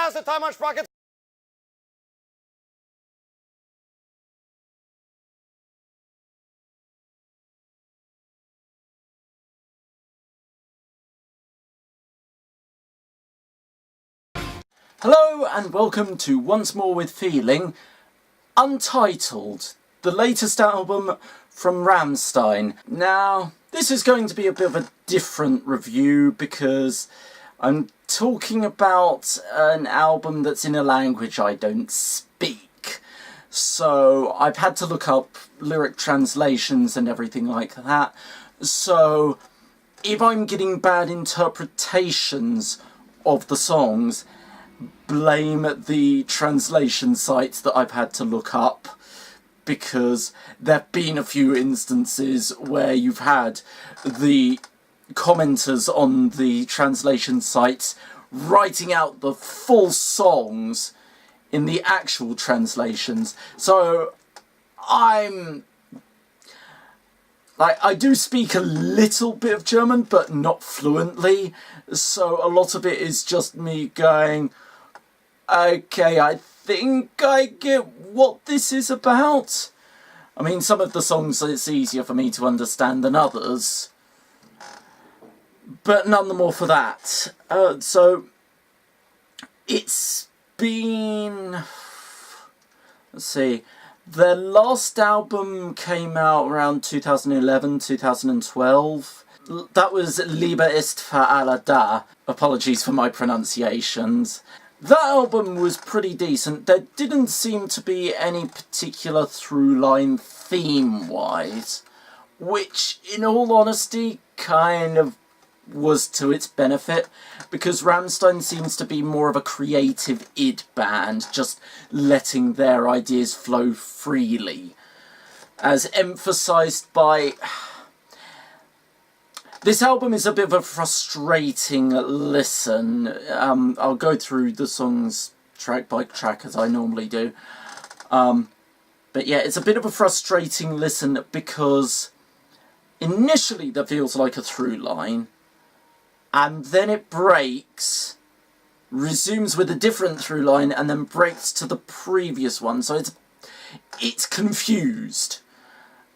has the time on Sprockets. Hello and welcome to Once More with Feeling, Untitled, the latest album from Rammstein. Now, this is going to be a bit of a different review because I'm talking about an album that's in a language I don't speak. So I've had to look up lyric translations and everything like that. So if I'm getting bad interpretations of the songs, blame the translation sites that I've had to look up, because there have been a few instances where you've had the commenters on the translation sites writing out the full songs in the actual translations. So I do speak a little bit of German, but not fluently, so a lot of it is just me going, okay, I think I get what this is about. I mean, some of the songs it's easier for me to understand than others, but none the more for that. So, it's been... let's see. Their last album came out around 2011, 2012. That was Liebe ist für alle da. Apologies for my pronunciations. That album was pretty decent. There didn't seem to be any particular through line theme-wise, which, in all honesty, kind of was to its benefit, because Rammstein seems to be more of a creative id band, just letting their ideas flow freely, as emphasised by... This album is a bit of a frustrating listen. I'll go through the songs track by track as I normally do. But yeah, it's a bit of a frustrating listen because initially there feels like a through line, and then it breaks, resumes with a different through line, and then breaks to the previous one. So it's confused.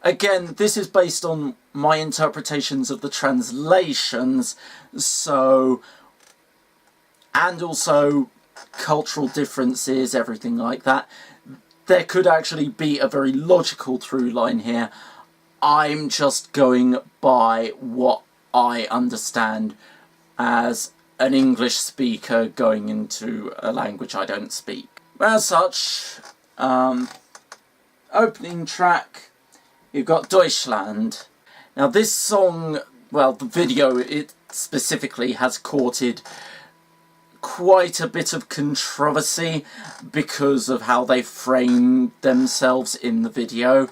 Again, this is based on my interpretations of the translations, so... and also cultural differences, everything like that. There could actually be a very logical through line here. I'm just going by what I understand as an English speaker going into a language I don't speak. As such, opening track, you've got Deutschland. Now this song, well, the video, it specifically has courted quite a bit of controversy because of how they framed themselves in the video.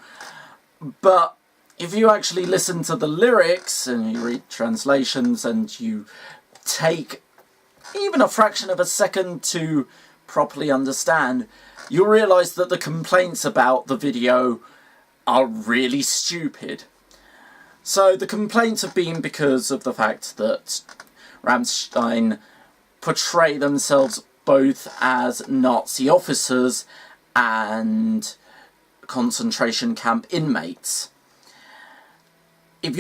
But if you actually listen to the lyrics and you read translations and you take even a fraction of a second to properly understand, you'll realise that the complaints about the video are really stupid. So the complaints have been because of the fact that Rammstein portray themselves both as Nazi officers and concentration camp inmates. If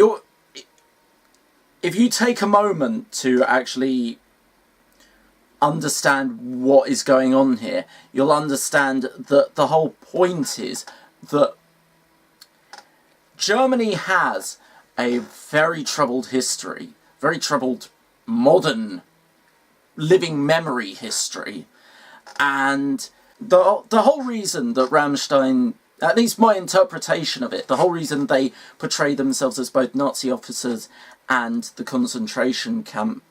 you take a moment to actually understand what is going on here, you'll understand that the whole point is that Germany has a very troubled history, very troubled modern living memory history, and the whole reason that Rammstein, at least my interpretation of it, the whole reason they portray themselves as both Nazi officers and the concentration camp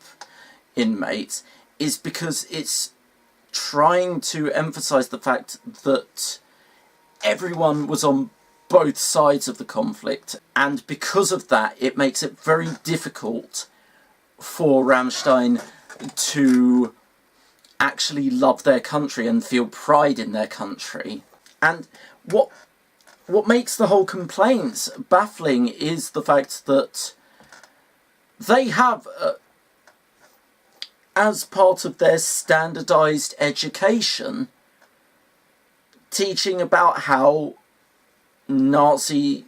inmates is because it's trying to emphasise the fact that everyone was on both sides of the conflict, and because of that it makes it very difficult for Rammstein to actually love their country and feel pride in their country. And what makes the whole complaints baffling is the fact that they have as part of their standardised education, teaching about how Nazi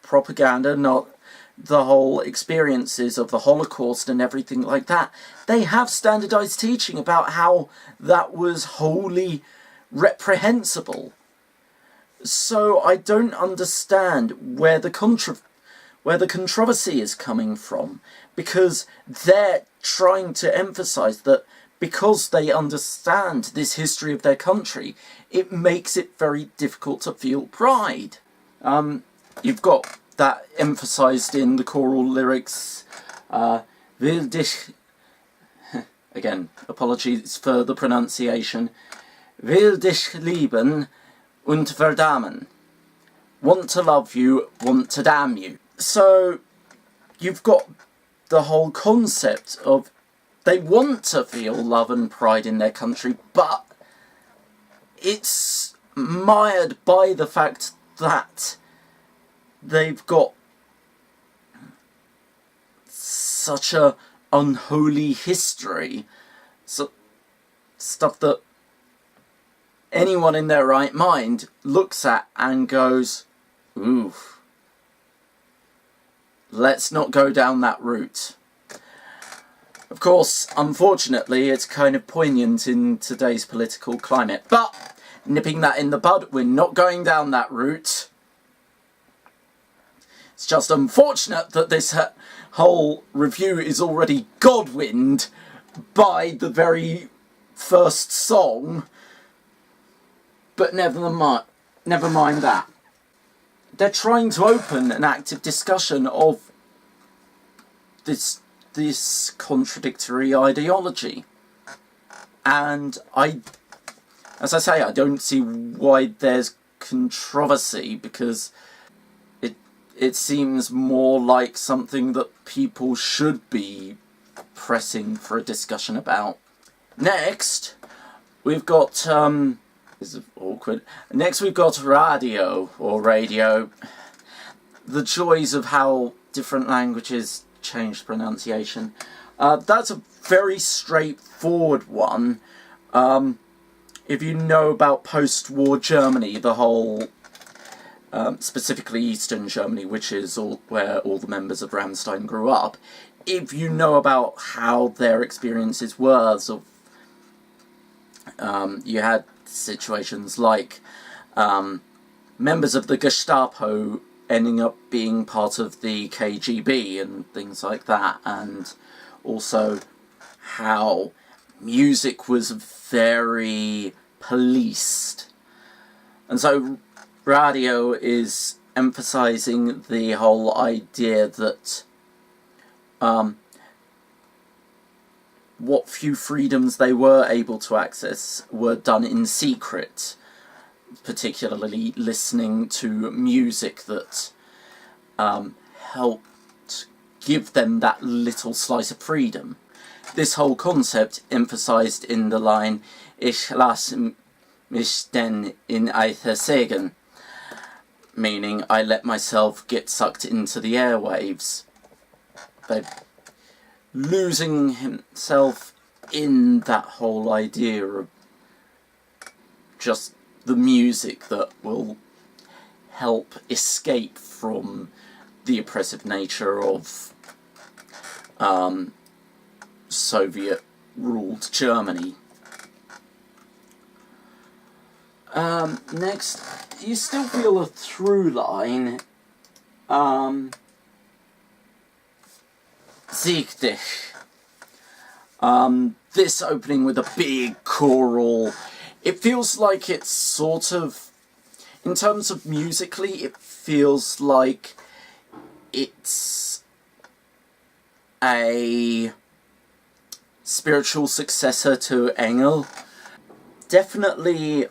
propaganda, not the whole experiences of the Holocaust and everything like that, they have standardised teaching about how that was wholly reprehensible. So I don't understand where the controversy is coming from, because they're trying to emphasise that because they understand this history of their country, it makes it very difficult to feel pride. You've got that emphasised in the choral lyrics, will dich, again, apologies for the pronunciation, will dich lieben und verdammen. Want to love you, want to damn you. So, you've got the whole concept of they want to feel love and pride in their country, but it's mired by the fact that they've got such a unholy history. So, stuff that anyone in their right mind looks at and goes, ooh, let's not go down that route. Of course, unfortunately, it's kind of poignant in today's political climate, but nipping that in the bud, we're not going down that route. It's just unfortunate that this whole review is already Godwined by the very first song, but never mind that. They're trying to open an active discussion of this contradictory ideology. And as I say, I don't see why there's controversy, because it seems more like something that people should be pressing for a discussion about. Next, we've got, this is awkward. Next we've got radio. The joys of how different languages change pronunciation. That's a very straightforward one. If you know about post-war Germany, the whole, specifically Eastern Germany, which is where all the members of Rammstein grew up, if you know about how their experiences were, so, you had situations like members of the Gestapo ending up being part of the KGB and things like that, and also how music was very policed. And so radio is emphasising the whole idea that what few freedoms they were able to access were done in secret, particularly listening to music that helped give them that little slice of freedom. This whole concept emphasised in the line, Ich lasse mich denn in Aether sägen, meaning I let myself get sucked into the airwaves. They're losing himself in that whole idea of just the music that will help escape from the oppressive nature of Soviet-ruled Germany. Next, you still feel a through line. Sieg dich. This opening with a big choral, it feels like it's sort of, in terms of musically, it feels like it's a spiritual successor to Engel. Definitely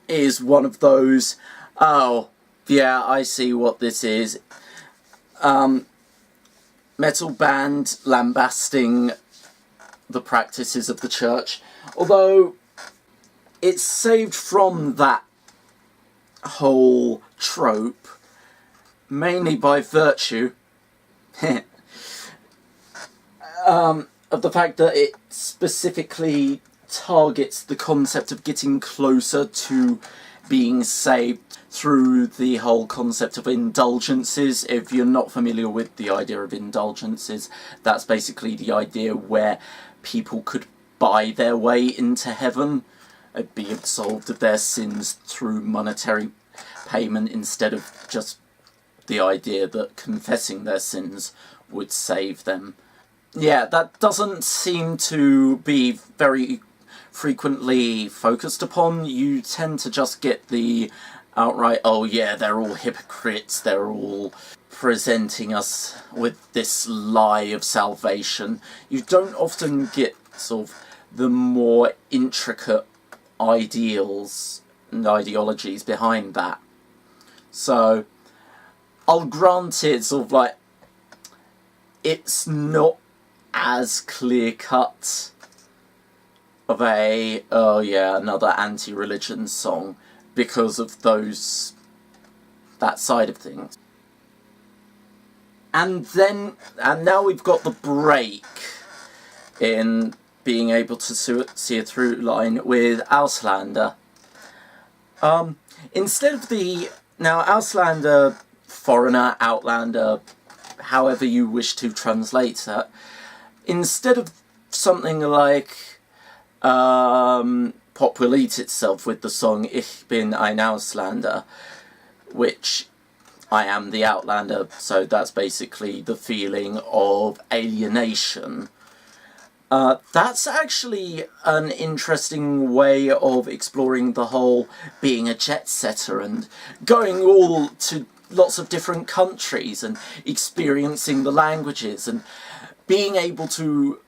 is one of those, oh, yeah, I see what this is. Metal band lambasting the practices of the church, although it's saved from that whole trope mainly by virtue of of the fact that it specifically targets the concept of getting closer to being saved through the whole concept of indulgences. If you're not familiar with the idea of indulgences, that's basically the idea where people could buy their way into heaven, be absolved of their sins through monetary payment, instead of just the idea that confessing their sins would save them. Yeah, that doesn't seem to be very frequently focused upon. You tend to just get the outright, oh yeah, they're all hypocrites, they're all presenting us with this lie of salvation. You don't often get sort of the more intricate ideals and ideologies behind that. So, I'll grant it, sort of like, it's not as clear-cut of a, oh yeah, another anti-religion song, because of that side of things. And now we've got the break in being able to see a through line with Auslander. Instead of now Auslander, foreigner, outlander, however you wish to translate that, instead of something like Pop Will Eat Itself with the song Ich bin ein Ausländer, which I am the outlander, so that's basically the feeling of alienation. That's actually an interesting way of exploring the whole being a jet setter and going all to lots of different countries and experiencing the languages and being able to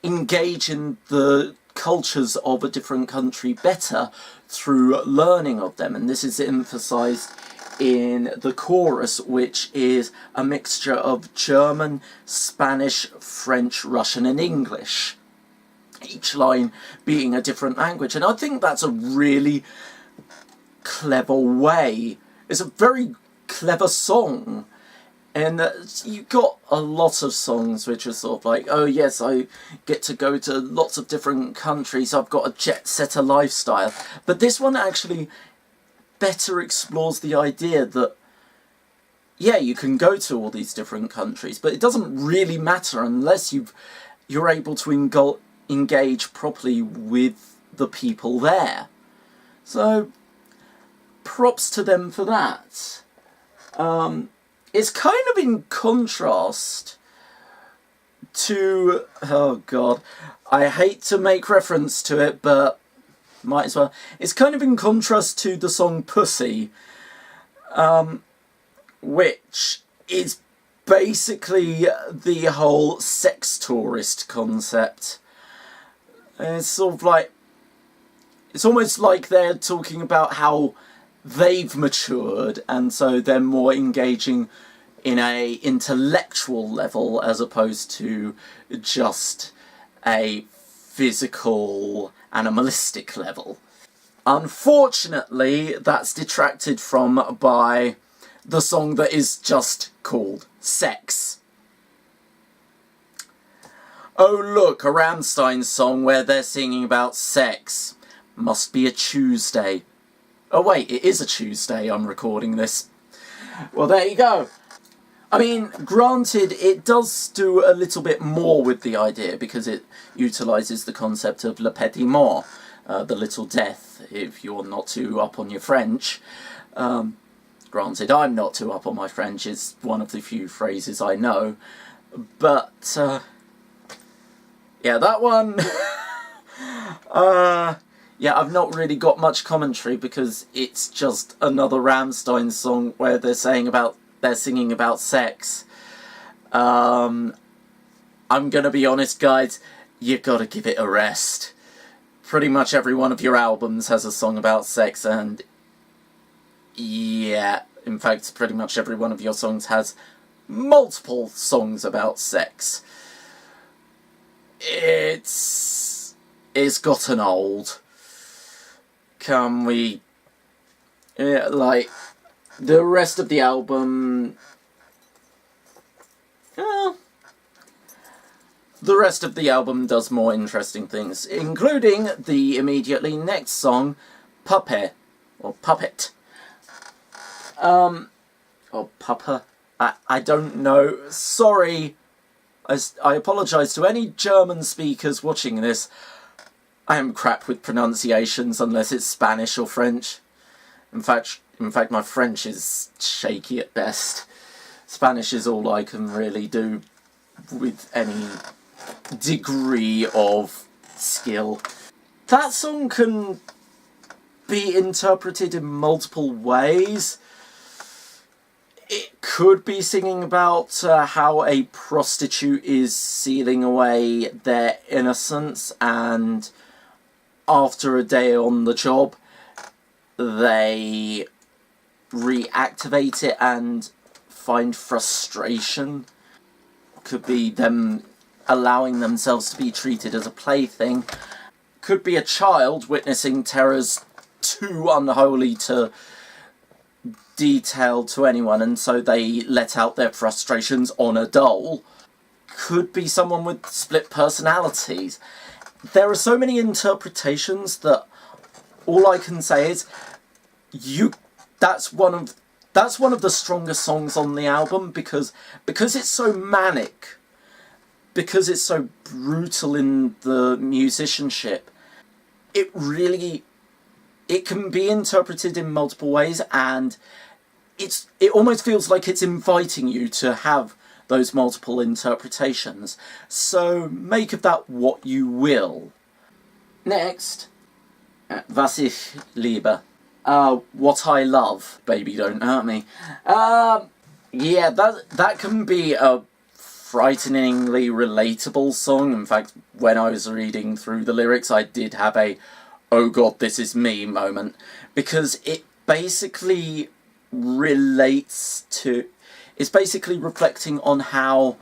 engage in the cultures of a different country better through learning of them. And this is emphasised in the chorus, which is a mixture of German, Spanish, French, Russian and English, each line being a different language. And I think that's a really clever way. It's a very clever song. And you've got a lot of songs which are sort of like, oh yes, I get to go to lots of different countries, I've got a jet-setter lifestyle. But this one actually better explores the idea that, yeah, you can go to all these different countries, but it doesn't really matter unless you're able to engage properly with the people there. So, props to them for that. It's kind of in contrast to, oh god, I hate to make reference to it, but might as well. It's kind of in contrast to the song Pussy, which is basically the whole sex tourist concept. It's sort of like, it's almost like they're talking about how they've matured, and so they're more engaging in a intellectual level as opposed to just a physical, animalistic level. Unfortunately, that's detracted from by the song that is just called Sex. Oh look, a Rammstein song where they're singing about sex. Must be a Tuesday. Oh wait, it is a Tuesday I'm recording this. Well, there you go. I mean, granted, it does do a little bit more with the idea because it utilises the concept of le petit mort, the little death, if you're not too up on your French. Granted, I'm not too up on my French, it's one of the few phrases I know. But, yeah, that one... yeah, I've not really got much commentary because it's just another Rammstein song where they're singing about sex. I'm gonna be honest, guys, you gotta give it a rest. Pretty much every one of your albums has a song about sex, and yeah, in fact, pretty much every one of your songs has multiple songs about sex. It's gotten old. Can we... yeah, like, the rest of the album... The rest of the album does more interesting things, including the immediately next song, Puppet, or Puppet. Or Puppa. I don't know. Sorry. I apologise to any German speakers watching this. I am crap with pronunciations unless it's Spanish or French. In fact, my French is shaky at best. Spanish is all I can really do with any degree of skill. That song can be interpreted in multiple ways. It could be singing about how a prostitute is sealing away their innocence, and after a day on the job, they reactivate it and find frustration. Could be them allowing themselves to be treated as a plaything. Could be a child witnessing terrors too unholy to detail to anyone, and so they let out their frustrations on a doll. Could be someone with split personalities. There are so many interpretations that all I can say is that's one of the strongest songs on the album, because it's so manic, because it's so brutal in the musicianship. It can be interpreted in multiple ways, and it almost feels like it's inviting you to have those multiple interpretations. So make of that what you will. Next, Was ich liebe. What I love. Baby, don't hurt me. Yeah, that can be a frighteningly relatable song. In fact, when I was reading through the lyrics, I did have a "oh god, this is me" moment, because it basically relates to... It's basically reflecting on how,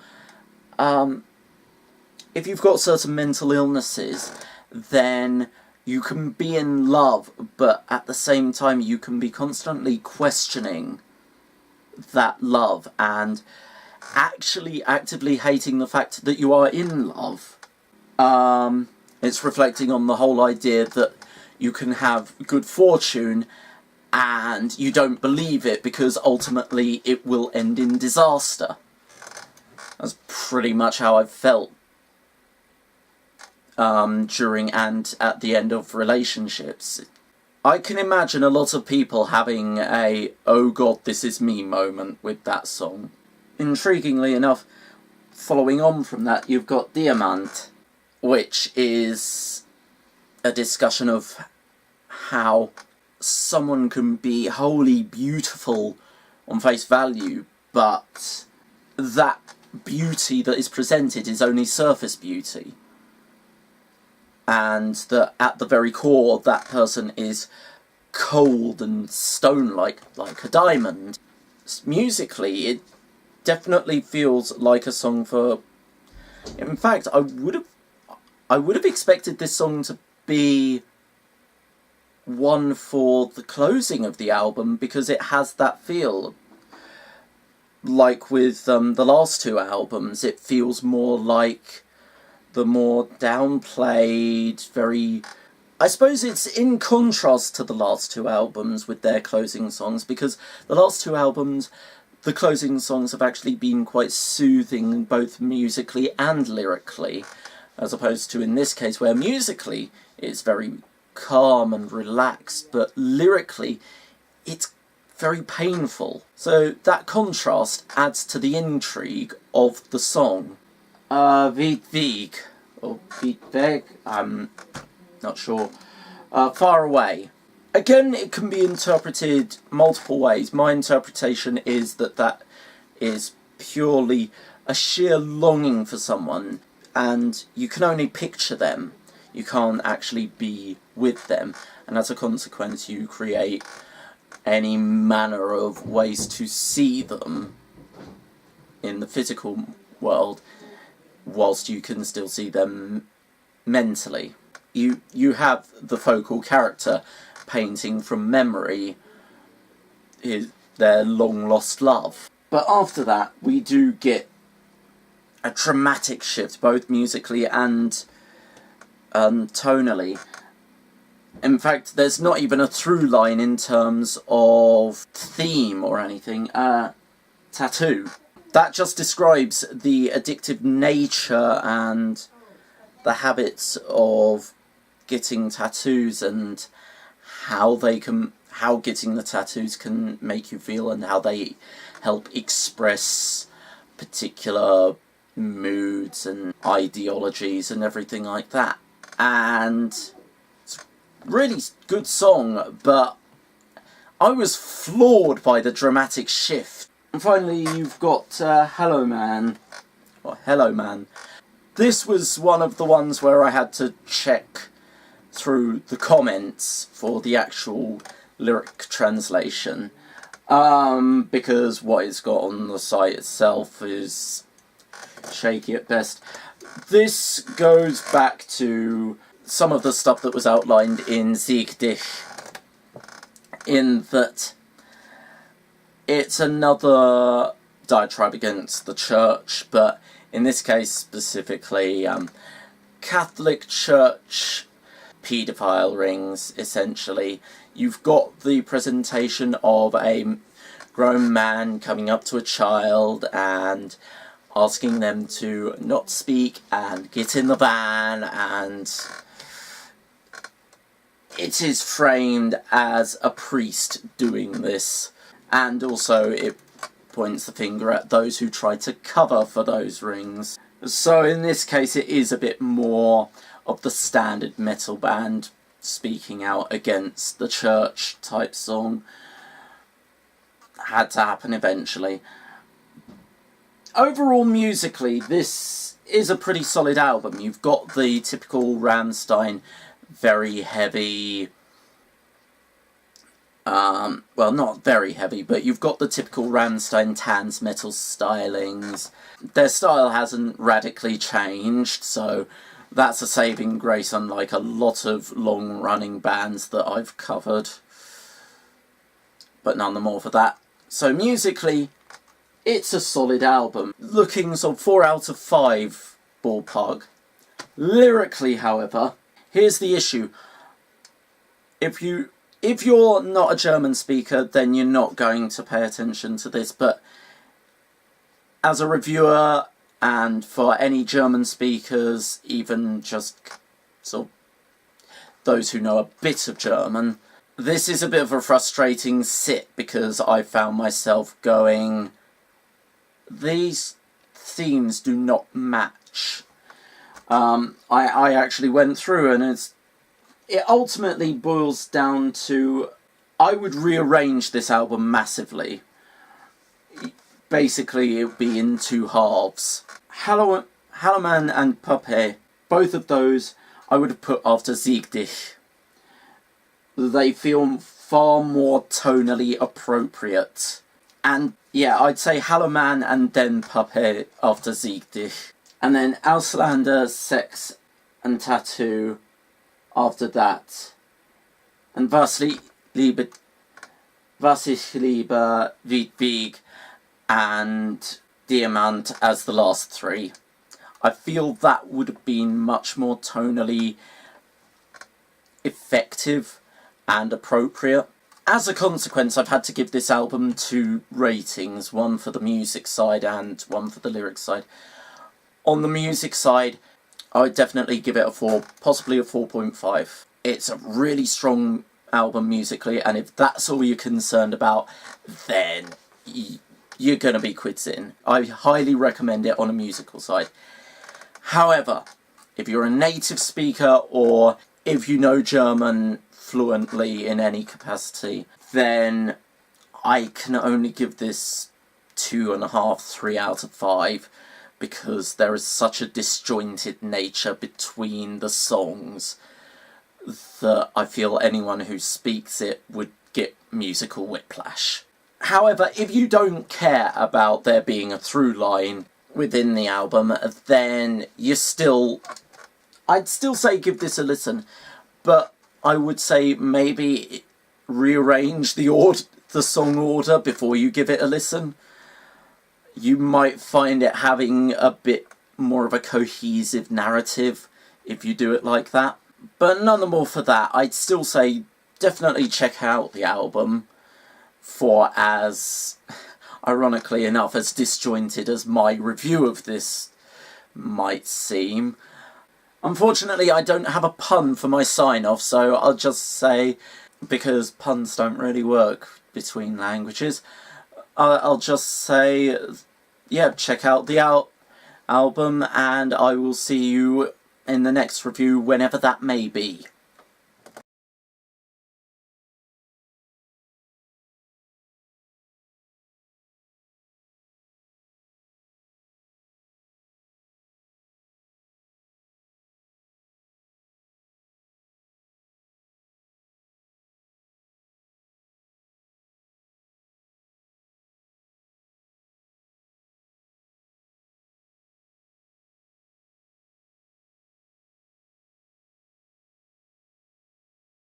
if you've got certain mental illnesses, then you can be in love, but at the same time you can be constantly questioning that love and actually actively hating the fact that you are in love. It's reflecting on the whole idea that you can have good fortune and you don't believe it because ultimately it will end in disaster. That's pretty much how I've felt during and at the end of relationships. I can imagine a lot of people having a "oh god, this is me" moment with that song. Intriguingly enough, following on from that, you've got Diamant, which is a discussion of how someone can be wholly beautiful on face value, but that beauty that is presented is only surface beauty. And that at the very core, that person is cold and stone-like, like a diamond. Musically, it definitely feels like a song for... In fact, I would have expected this song to be one for the closing of the album, because it has that feel. Like with the last two albums, it feels more like the more downplayed, very... I suppose it's in contrast to the last two albums with their closing songs, because the last two albums, the closing songs have actually been quite soothing, both musically and lyrically, as opposed to in this case, where musically it's very calm and relaxed, but lyrically it's very painful. So that contrast adds to the intrigue of the song. Weit weg, or weit weg, I'm not sure. Far away. Again, it can be interpreted multiple ways. My interpretation is that is purely a sheer longing for someone, and you can only picture them. You can't actually be with them, and as a consequence you create any manner of ways to see them in the physical world, whilst you can still see them mentally. You have the focal character painting from memory their long-lost love. But after that, we do get a dramatic shift, both musically and tonally. In fact, there's not even a through line in terms of theme or anything. Tattoo. That just describes the addictive nature and the habits of getting tattoos and how getting the tattoos can make you feel and how they help express particular moods and ideologies and everything like that. And it's a really good song, but I was floored by the dramatic shift. And finally, you've got Hello Man. Or Hello Man. This was one of the ones where I had to check through the comments for the actual lyric translation. Because what it's got on the site itself is shaky at best. This goes back to some of the stuff that was outlined in Geekery, in that it's another diatribe against the church, but in this case specifically Catholic Church paedophile rings, essentially. You've got the presentation of a grown man coming up to a child and asking them to not speak and get in the van, and it is framed as a priest doing this, and also it points the finger at those who try to cover for those rings. So in this case it is a bit more of the standard metal band speaking out against the church type song. Had to happen eventually. Overall, musically, this is a pretty solid album. You've got the typical Rammstein, very heavy, well, not very heavy, but you've got the typical Rammstein Tanz metal stylings. Their style hasn't radically changed, so that's a saving grace, unlike a lot of long-running bands that I've covered. But none the more for that. So musically, it's a solid album. Looking sort of 4 out of 5 ballpark. Lyrically, however, here's the issue. If you're not a German speaker, then you're not going to pay attention to this, but as a reviewer, and for any German speakers, even just sort of those who know a bit of German, this is a bit of a frustrating sit, because I found myself going, these themes do not match. I actually went through, and it ultimately boils down to, I would rearrange this album massively. Basically, it would be in 2 halves. Hello Man and Puppet, both of those I would have put after Sieg dich. They feel far more tonally appropriate. And yeah, I'd say Hello Man and then Puppet after Sieg dich. And then Ausländer, Sex and Tattoo after that. And Was ich liebe Wiedweg and Diamant as the last 3. I feel that would have been much more tonally effective and appropriate. As a consequence, I've had to give this album 2 ratings, one for the music side and one for the lyrics side. On the music side, I would definitely give it a 4, possibly a 4.5. It's a really strong album musically, and if that's all you're concerned about, then you're going to be quids in. I highly recommend it on a musical side. However, if you're a native speaker or if you know German fluently in any capacity, then I can only give this 2.5, 3 out of 5, because there is such a disjointed nature between the songs that I feel anyone who speaks it would get musical whiplash. However, if you don't care about there being a through line within the album, then I'd still say give this a listen, but I would say maybe rearrange the song order before you give it a listen. you might find it having a bit more of a cohesive narrative if you do it like that. But none the more for that, I'd still say definitely check out the album, for as, ironically enough, as disjointed as my review of this might seem. Unfortunately, I don't have a pun for my sign-off, so I'll just say, because puns don't really work between languages, I'll just say, yeah, check out the album, and I will see you in the next review, whenever that may be.